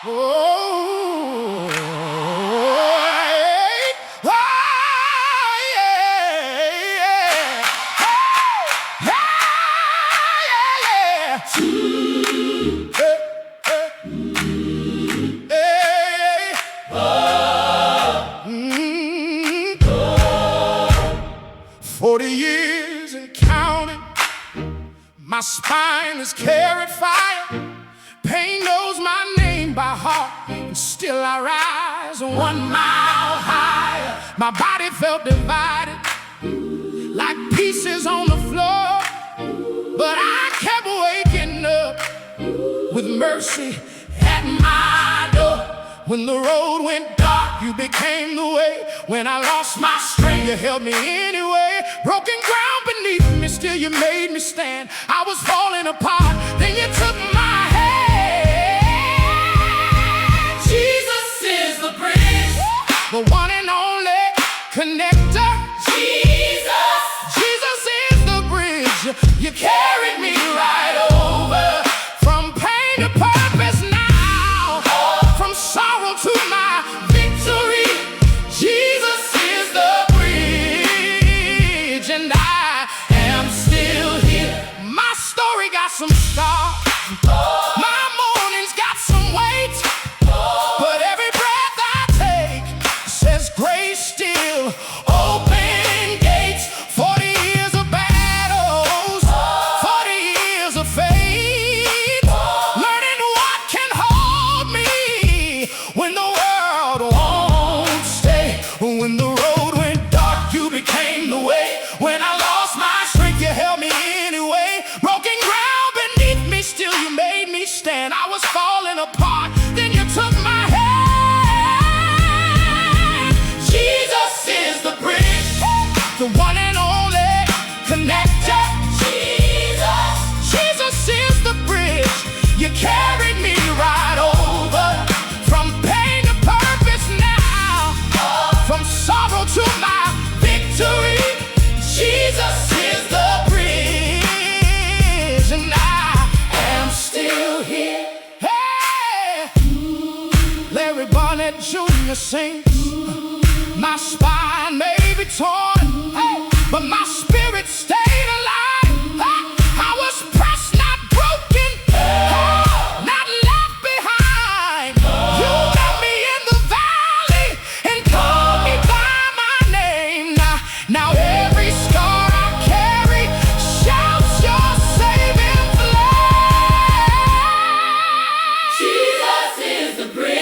Oh, hey, oh, yeah, yeah. Hey, yeah, yeah, yeah. Mm. 40 years and counting, my spine has carried fire. Pain knows my name by heart, and still I rise 1 mile higher. My body felt divided, like pieces on the floor, but I kept waking up with mercy at my door. When the road went dark, you became the way. When I lost my strength, you held me anyway. Broken ground beneath me, still you made me stand. I was falling apart, then you took my hand. Jesus is the bridge, the one and only connector. Jesus is the bridge. You carried me right over from pain to purpose now, from sorrow to my victory. Jesus is the bridge, and I am still here. My story got some scars, my mornings got some weight, but every breath I take says grace still. Open gates, 40 years of battles, 40 years of faith, learning what can hold me when the world won't stay. When the road went dark, you became the way. When I lost my strength, you held me anyway. Broken ground beneath me, still you made me stand. I was falling apart, then you took my hand. Jesus is the bridge, the one and only connector. Jesus is the bridge. You carried me right over from pain to purpose now, from sorrow to my victory. Jesus is the bridge, and I am still here. Hey, Larry Barnett Jr. sings. My spine may be torn, hey, but my spirit stayed alive. I was pressed, not broken, not left behind. You met me in the valley and called me by my name. Now every scar I carry shouts your saving flame. Jesus is the bridge.